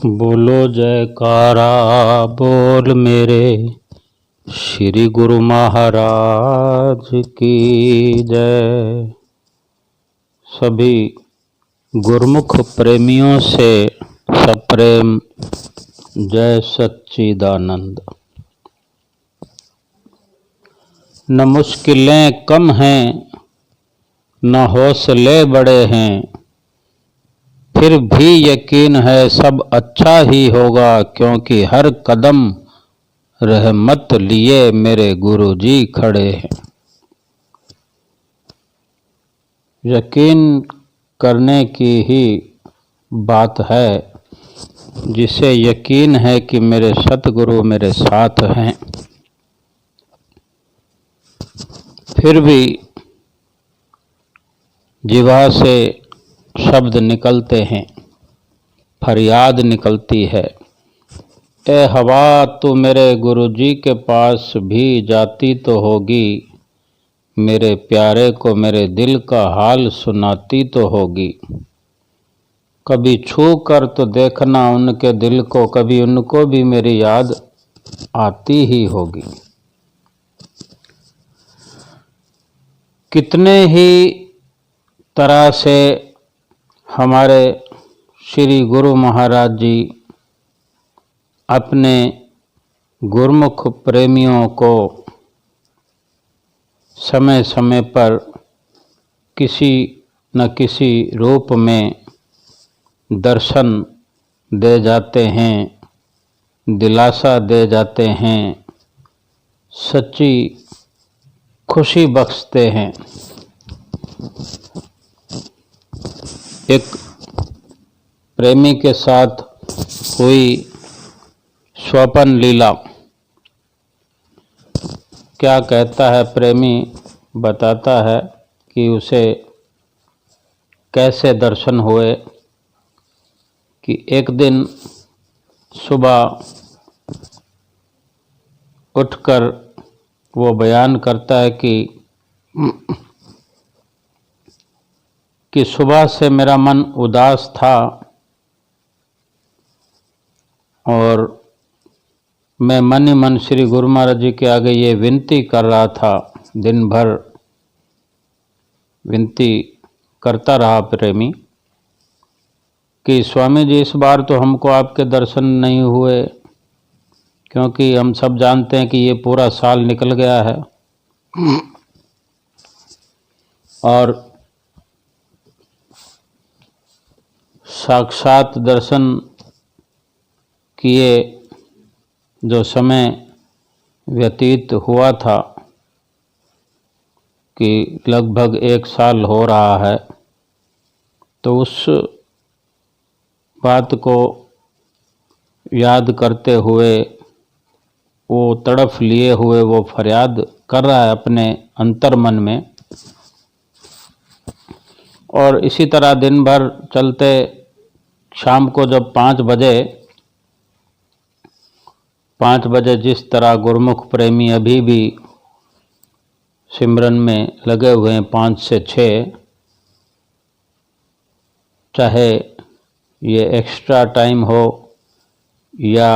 बोलो जयकारा बोल मेरे श्री गुरु महाराज की जय। सभी गुरुमुख प्रेमियों से सप्रेम जय सच्चिदानंद। न मुश्किलें कम हैं न हौसले बड़े हैं, फिर भी यकीन है सब अच्छा ही होगा, क्योंकि हर कदम रहमत लिए मेरे गुरुजी खड़े हैं। यकीन करने की ही बात है, जिसे यकीन है कि मेरे सतगुरु मेरे साथ हैं। फिर भी जिह्वा से शब्द निकलते हैं, फरियाद निकलती है, ए हवा तू मेरे गुरुजी के पास भी जाती तो होगी, मेरे प्यारे को मेरे दिल का हाल सुनाती तो होगी। कभी छू कर तो देखना उनके दिल को, कभी उनको भी मेरी याद आती ही होगी। कितने ही तरह से हमारे श्री गुरु महाराज जी अपने गुरुमुख प्रेमियों को समय समय पर किसी न किसी रूप में दर्शन दे जाते हैं, दिलासा दे जाते हैं, सच्ची खुशी बख्शते हैं। एक प्रेमी के साथ हुई स्वप्न लीला। क्या कहता है प्रेमी, बताता है कि उसे कैसे दर्शन हुए कि एक दिन सुबह उठकर वो बयान करता है कि सुबह से मेरा मन उदास था और मैं मन ही मन श्री गुरु महाराज जी के आगे ये विनती कर रहा था, दिन भर विनती करता रहा प्रेमी कि स्वामी जी इस बार तो हमको आपके दर्शन नहीं हुए, क्योंकि हम सब जानते हैं कि ये पूरा साल निकल गया है और साक्षात दर्शन किए जो समय व्यतीत हुआ था कि लगभग 1 साल हो रहा है, तो उस बात को याद करते हुए वो तड़फ लिए हुए वो फरियाद कर रहा है अपने अंतर्मन में। और इसी तरह दिन भर चलते शाम को जब 5 बजे जिस तरह गुरुमुख प्रेमी अभी भी सिमरन में लगे हुए हैं 5 से 6, चाहे ये एक्स्ट्रा टाइम हो या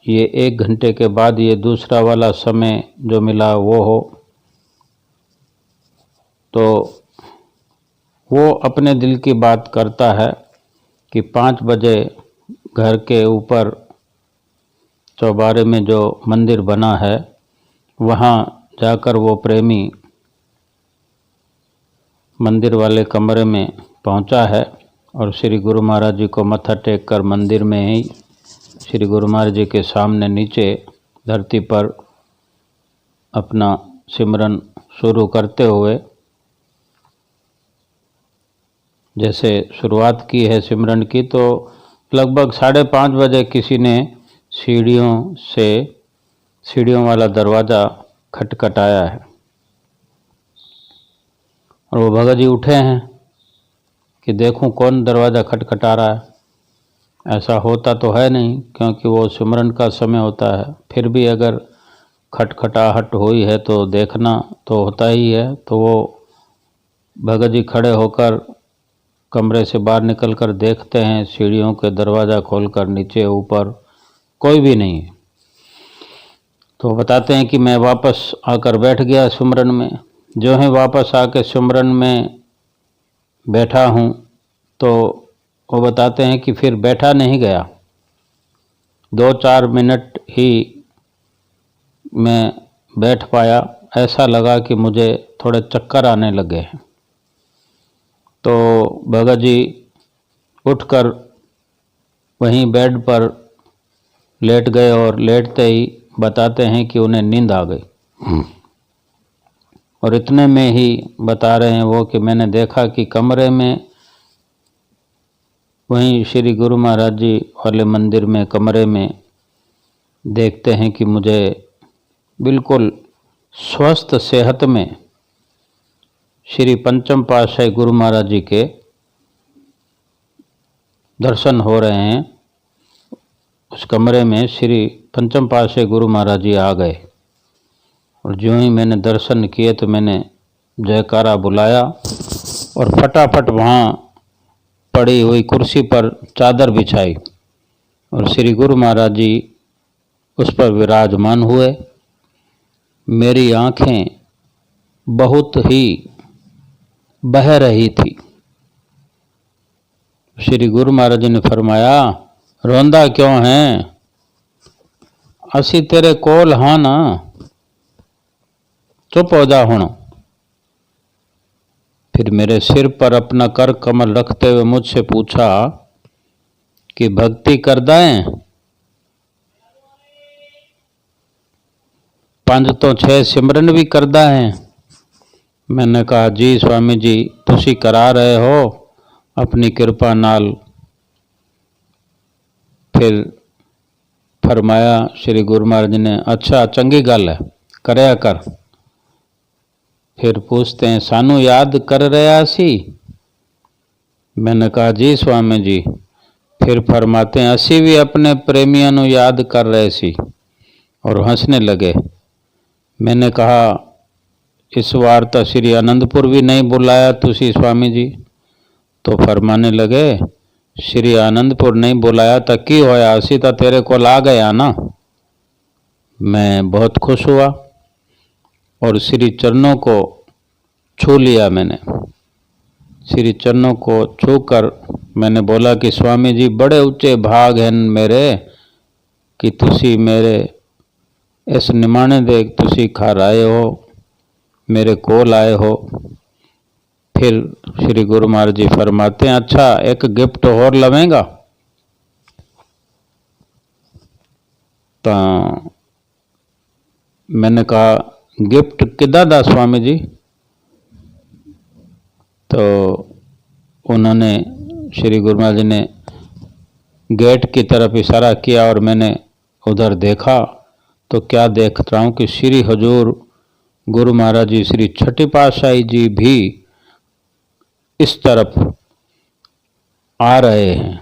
ये 1 घंटे के बाद ये दूसरा वाला समय जो मिला वो हो, तो वो अपने दिल की बात करता है कि 5 बजे घर के ऊपर चौबारे में जो मंदिर बना है वहाँ जाकर वो प्रेमी मंदिर वाले कमरे में पहुँचा है और श्री गुरु महाराज जी को मत्था टेक कर मंदिर में ही श्री गुरु महाराज जी के सामने नीचे धरती पर अपना सिमरन शुरू करते हुए जैसे शुरुआत की है सिमरन की, तो लगभग 5:30 बजे किसी ने सीढ़ियों वाला दरवाज़ा खटखटाया है और वो भगत जी उठे हैं कि देखूं कौन दरवाज़ा खटखटा रहा है। ऐसा होता तो है नहीं, क्योंकि वो सिमरन का समय होता है, फिर भी अगर खटखटाहट हुई है तो देखना तो होता ही है। तो वो भगत जी खड़े होकर कमरे से बाहर निकलकर देखते हैं, सीढ़ियों के दरवाज़ा खोलकर नीचे ऊपर कोई भी नहीं है। तो बताते हैं कि मैं वापस आकर बैठ गया सुमरन में। जो है वापस आकर सुमरन में बैठा हूँ तो वो बताते हैं कि फिर बैठा नहीं गया, 2-4 मिनट ही मैं बैठ पाया। ऐसा लगा कि मुझे थोड़े चक्कर आने लगे हैं। तो भगत जी उठकर वहीं बेड पर लेट गए और लेटते ही बताते हैं कि उन्हें नींद आ गई। और इतने में ही बता रहे हैं वो कि मैंने देखा कि कमरे में, वहीं श्री गुरु महाराज जी वाले मंदिर में कमरे में देखते हैं कि मुझे बिल्कुल स्वस्थ सेहत में श्री पंचम पातशाही गुरु महाराज जी के दर्शन हो रहे हैं। उस कमरे में श्री पंचम पातशाही गुरु महाराज जी आ गए और ज्यों ही मैंने दर्शन किए तो मैंने जयकारा बुलाया और फटाफट वहाँ पड़ी हुई कुर्सी पर चादर बिछाई और श्री गुरु महाराज जी उस पर विराजमान हुए। मेरी आँखें बहुत ही बह रही थी। श्री गुरु महाराज जी ने फरमाया, रोंदा क्यों है, असी तेरे कोल हाँ ना, चुप हो जा हुण। फिर मेरे सिर पर अपना कर कमल रखते हुए मुझसे पूछा कि भक्ति करदा है? 5 तो 6 सिमरन भी करदा है? मैंने कहा जी स्वामी जी, तुसी करा रहे हो अपनी कृपा नाल। फिर फरमाया श्री गुरु महाराज ने, अच्छा चंगी गल है, करया कर। फिर पूछते हैं, सानू याद कर रहा सी? मैंने कहा जी स्वामी जी। फिर फरमाते हैं, असी भी अपने प्रेमियों नू याद कर रहे सी, और हंसने लगे। मैंने कहा, इस बार तो श्री आनंदपुर भी नहीं बुलाया तुसी स्वामी जी। तो फरमाने लगे, श्री आनंदपुर नहीं बुलाया तो की होया, असी तो तेरे को आ गया ना। मैं बहुत खुश हुआ और श्री चरणों को छू लिया। मैंने श्री चरणों को छूकर मैंने बोला कि स्वामी जी, बड़े ऊंचे भाग हैं मेरे कि तुसी मेरे इस निमाने दे तुसी घर आए हो, मेरे कोल आए हो। फिर श्री गुरु महाराज जी फरमाते हैं, अच्छा एक गिफ्ट और लवेंगा? तो मैंने कहा, गिफ्ट किदा दा स्वामी जी? तो उन्होंने श्री गुरु महाराज जी ने गेट की तरफ इशारा किया और मैंने उधर देखा तो क्या देख रहा हूँ कि श्री हजूर गुरु महाराज जी श्री छठी पातशाही जी भी इस तरफ आ रहे हैं,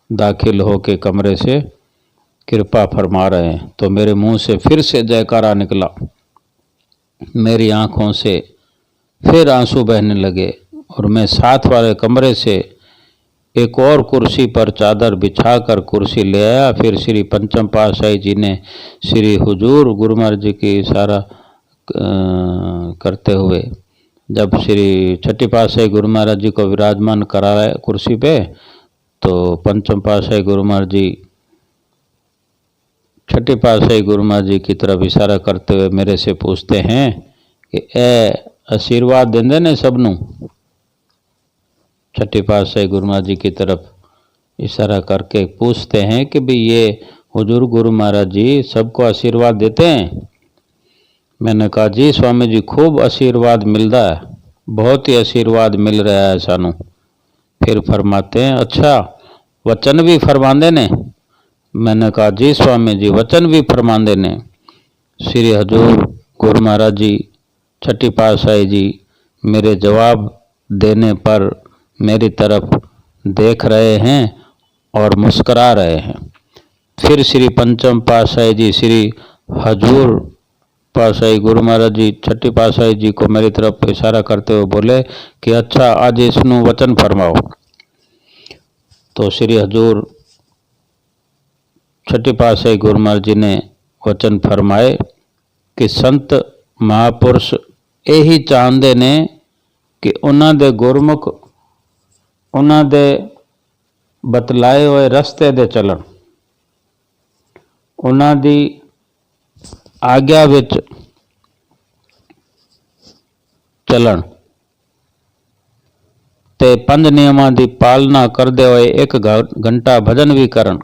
दाखिल होके कमरे से कृपा फरमा रहे हैं। तो मेरे मुंह से फिर से जयकारा निकला, मेरी आंखों से फिर आंसू बहने लगे और मैं साथ वाले कमरे से एक और कुर्सी पर चादर बिछाकर कुर्सी ले आया। फिर श्री पंचम पातशाही जी ने श्री हुजूर गुरु महाराज जी की इशारा करते हुए जब श्री छठी पातशाही गुरु महाराज जी को विराजमान कराया कुर्सी पे, तो पंचम पातशाही गुरु महाराज जी छठी पातशाही गुरु महाराज जी की तरफ इशारा करते हुए मेरे से पूछते हैं कि ए आशीर्वाद देंदे ने सबनू। छठी पातशाही गुरु महाराज जी की तरफ इशारा करके पूछते हैं कि भाई ये हुजूर गुरु महाराज जी सबको आशीर्वाद देते हैं? मैंने कहा जी स्वामी जी, खूब आशीर्वाद मिल रहा है, बहुत ही आशीर्वाद मिल रहा है सानू। फिर फरमाते हैं, अच्छा वचन भी फरमांदे ने? मैंने कहा जी स्वामी जी, वचन भी फरमांदे ने। श्री हजूर गुरु महाराज जी छठी पातशाही जी मेरे जवाब देने पर मेरी तरफ देख रहे हैं और मुस्करा रहे हैं। फिर श्री पंचम पातशाही जी श्री हजूर पातशाही गुरु महाराज जी छठी पातशाही जी को मेरी तरफ इशारा करते हुए बोले कि अच्छा आज इसनु वचन फरमाओ। तो श्री हजूर छठी पातशाही गुरु महाराज जी ने वचन फरमाए कि संत महापुरुष यही चाहते ने कि उन्होंने गुरमुख उन्होंने बतलाए हुए रस्ते दे चलन, उन्होंने आग्या विच चलन ते 5 नियमां की पालना करते हुए 1 घंटा भजन भी करन।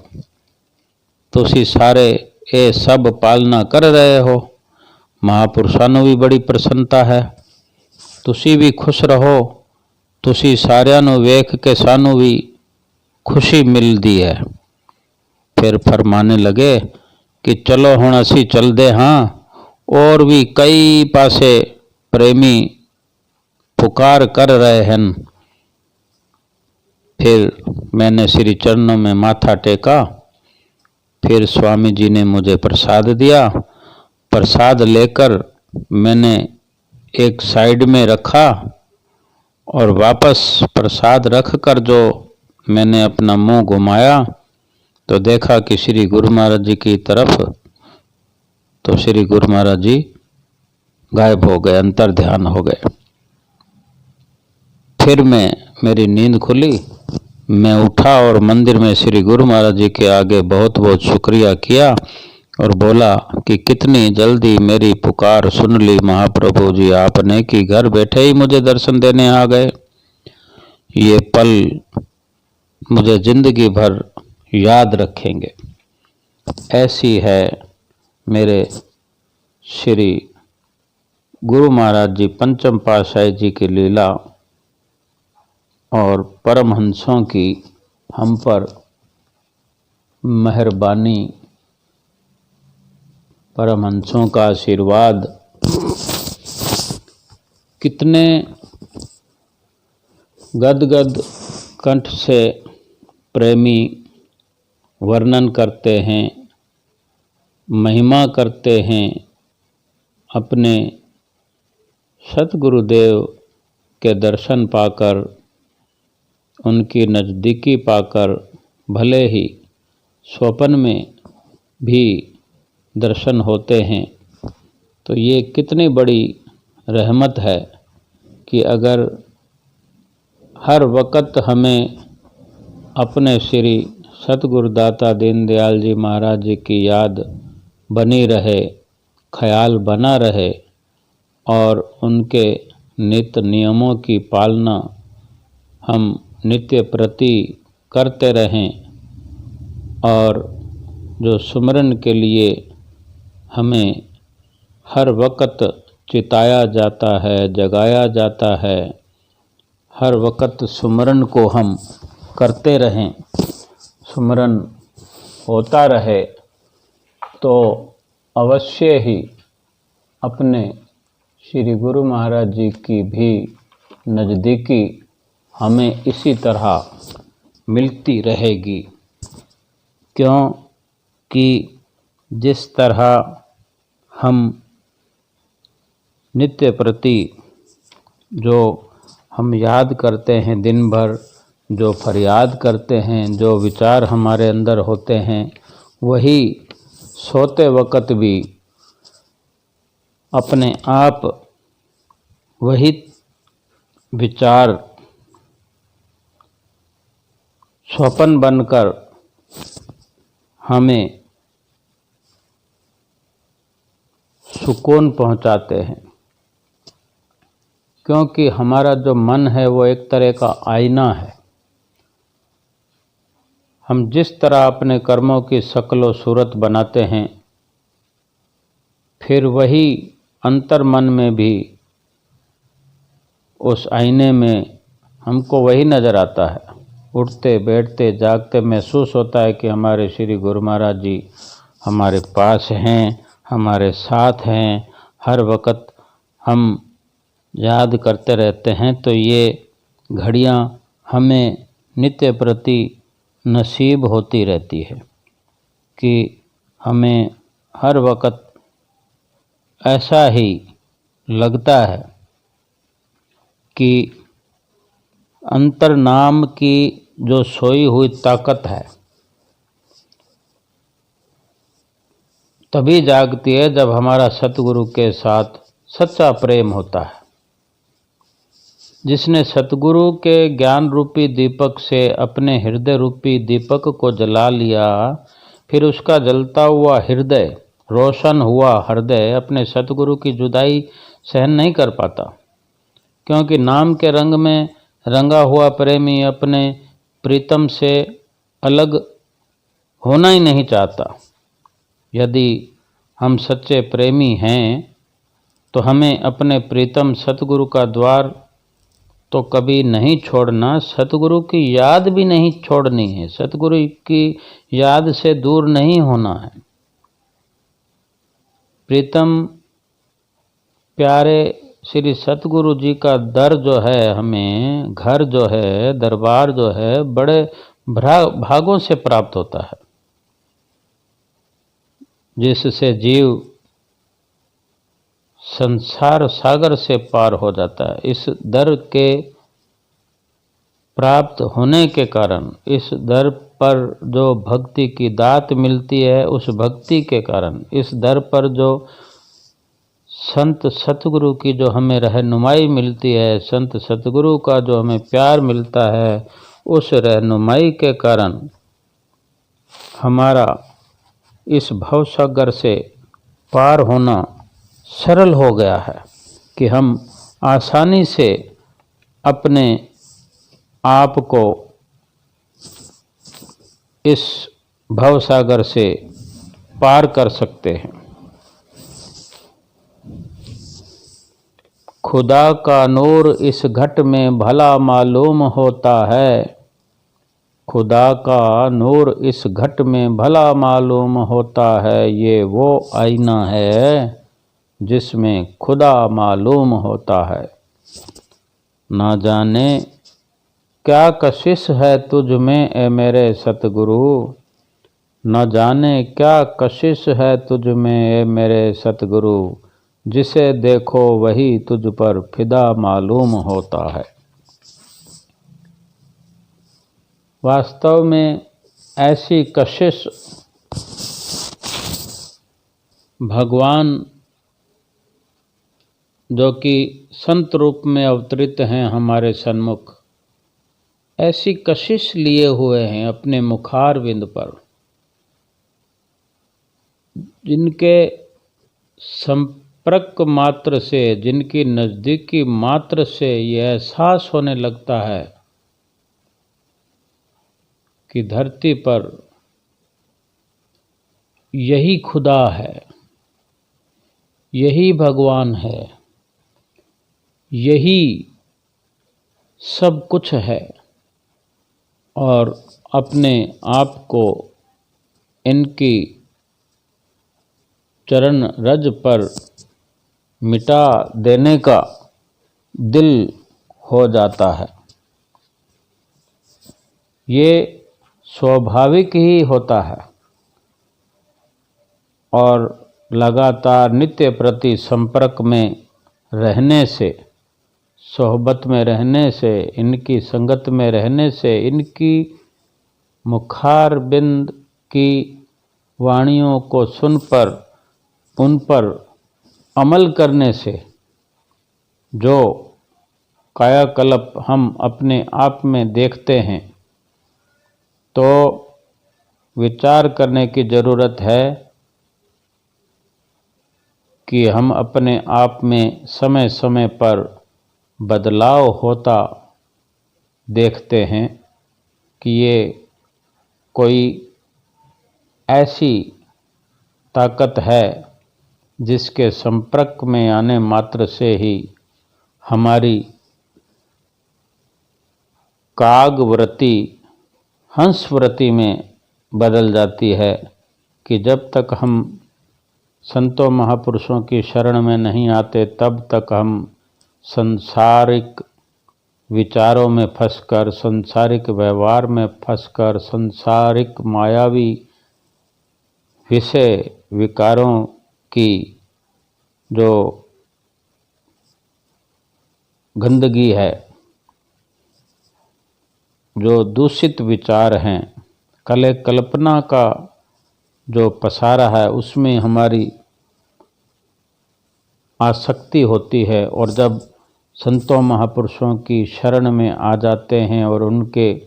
तुसी सारे ये सब पालना कर रहे हो, महापुरुषों नूं भी बड़ी प्रसन्नता है, तुसी भी खुश रहो, तुसी सारियां नूं वेख के सानू भी खुशी मिलती है। फिर फरमाने लगे कि चलो हुण असी चलदे हाँ, और भी कई पासे प्रेमी पुकार कर रहे हैं। फिर मैंने श्री चरणों में माथा टेका, फिर स्वामी जी ने मुझे प्रसाद दिया। प्रसाद लेकर मैंने एक साइड में रखा और वापस प्रसाद रख कर जो मैंने अपना मुंह घुमाया तो देखा कि श्री गुरु महाराज जी की तरफ, तो श्री गुरु महाराज जी गायब हो गए, अंतर ध्यान हो गए। फिर मेरी नींद खुली, मैं उठा और मंदिर में श्री गुरु महाराज जी के आगे बहुत बहुत शुक्रिया किया और बोला कि कितनी जल्दी मेरी पुकार सुन ली महाप्रभु जी आपने, कि घर बैठे ही मुझे दर्शन देने आ गए। ये पल मुझे जिंदगी भर याद रखेंगे। ऐसी है मेरे श्री गुरु महाराज जी पंचम पातशाही जी की लीला और परमहंसों की हम पर मेहरबानी, परमहंसों का आशीर्वाद। कितने गदगद कंठ से प्रेमी वर्णन करते हैं, महिमा करते हैं अपने सतगुरुदेव के दर्शन पाकर, उनकी नज़दीकी पाकर, भले ही स्वप्न में भी दर्शन होते हैं। तो ये कितनी बड़ी रहमत है कि अगर हर वक्त हमें अपने श्री सतगुरुदाता दीनदयाल जी महाराज जी की याद बनी रहे, ख्याल बना रहे और उनके नित्य नियमों की पालना हम नित्य प्रति करते रहें, और जो सुमरन के लिए हमें हर वक्त चिताया जाता है, जगाया जाता है, हर वक्त सुमरन को हम करते रहें, सुमरन होता रहे, तो अवश्य ही अपने श्री गुरु महाराज जी की भी नज़दीकी हमें इसी तरह मिलती रहेगी। क्योंकि जिस तरह हम नित्य प्रति जो हम याद करते हैं, दिन भर जो फरियाद करते हैं, जो विचार हमारे अंदर होते हैं, वही सोते वक्त भी अपने आप वही विचार स्वप्न बनकर हमें सुकून पहुंचाते हैं। क्योंकि हमारा जो मन है वो एक तरह का आईना है। हम जिस तरह अपने कर्मों की शक्ल सूरत बनाते हैं, फिर वही अंतर मन में भी उस आईने में हमको वही नज़र आता है। उठते बैठते जागते महसूस होता है कि हमारे श्री गुरु महाराज जी हमारे पास हैं, हमारे साथ हैं, हर वक्त हम याद करते रहते हैं। तो ये घड़ियाँ हमें नित्य प्रति नसीब होती रहती है कि हमें हर वक्त ऐसा ही लगता है कि अंतर नाम की जो सोई हुई ताकत है तभी जागती है जब हमारा सतगुरु के साथ सच्चा प्रेम होता है। जिसने सतगुरु के ज्ञान रूपी दीपक से अपने हृदय रूपी दीपक को जला लिया, फिर उसका जलता हुआ हृदय, रोशन हुआ हृदय अपने सतगुरु की जुदाई सहन नहीं कर पाता, क्योंकि नाम के रंग में रंगा हुआ प्रेमी अपने प्रीतम से अलग होना ही नहीं चाहता। यदि हम सच्चे प्रेमी हैं तो हमें अपने प्रीतम सतगुरु का द्वार तो कभी नहीं छोड़ना, सतगुरु की याद भी नहीं छोड़नी है, सतगुरु की याद से दूर नहीं होना है। प्रीतम प्यारे श्री सतगुरु जी का दर जो है, हमें घर जो है, दरबार जो है, बड़े भागों से प्राप्त होता है, जिससे जीव संसार सागर से पार हो जाता है। इस दर के प्राप्त होने के कारण, इस दर पर जो भक्ति की दात मिलती है, उस भक्ति के कारण, इस दर पर जो संत सतगुरु की जो हमें रहनुमाई मिलती है, संत सतगुरु का जो हमें प्यार मिलता है, उस रहनुमाई के कारण हमारा इस भवसागर से पार होना सरल हो गया है कि हम आसानी से अपने आप को इस भवसागर से पार कर सकते हैं। खुदा का नूर इस घट में भला मालूम होता है, खुदा का नूर इस घट में भला मालूम होता है, ये वो आईना है जिसमें खुदा मालूम होता है। ना जाने क्या कशिश है तुझ में ए मेरे सतगुरु, न जाने क्या कशिश है तुझ में ए मेरे सतगुरु, जिसे देखो वही तुझ पर फिदा मालूम होता है। वास्तव में ऐसी कशिश भगवान जो कि संत रूप में अवतरित हैं हमारे सन्मुख, ऐसी कशिश लिए हुए हैं अपने मुखारविंद पर, जिनके संपर्क मात्र से, जिनकी नज़दीकी मात्र से यह एहसास होने लगता है कि धरती पर यही खुदा है, यही भगवान है, यही सब कुछ है, और अपने आप को इनकी चरण रज पर मिटा देने का दिल हो जाता है। ये स्वाभाविक ही होता है, और लगातार नित्य प्रति संपर्क में रहने से, सोहबत में रहने से, इनकी संगत में रहने से, इनकी मुखारबिंद की वाणियों को सुनकर उन पर अमल करने से जो कायाकल्प हम अपने आप में देखते हैं, तो विचार करने की ज़रूरत है कि हम अपने आप में समय समय पर बदलाव होता देखते हैं कि ये कोई ऐसी ताकत है जिसके संपर्क में आने मात्र से ही हमारी कागव्रति हंसव्रति में बदल जाती है, कि जब तक हम संतों महापुरुषों की शरण में नहीं आते तब तक हम संसारिक विचारों में फंसकर, संसारिक व्यवहार में फंसकर, संसारिक मायावी विषय विकारों की जो गंदगी है, जो दूषित विचार हैं, कले कल्पना का जो पसारा है, उसमें हमारी आसक्ति होती है। और जब संतों महापुरुषों की शरण में आ जाते हैं और उनके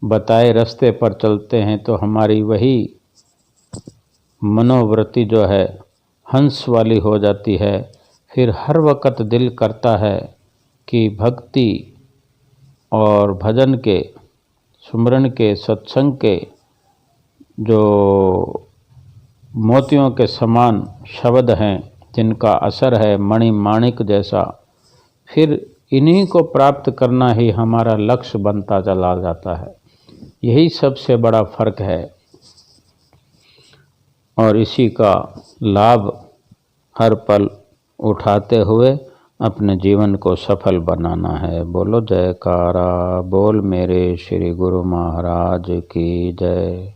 बताए रास्ते पर चलते हैं तो हमारी वही मनोवृत्ति जो है हंस वाली हो जाती है। फिर हर वक्त दिल करता है कि भक्ति और भजन के, सुमरन के, सत्संग के जो मोतियों के समान शब्द हैं, जिनका असर है मणि माणिक जैसा, फिर इन्हीं को प्राप्त करना ही हमारा लक्ष्य बनता चला जाता है। यही सबसे बड़ा फर्क है और इसी का लाभ हर पल उठाते हुए अपने जीवन को सफल बनाना है। बोलो जयकारा बोल मेरे श्री गुरु महाराज की जय।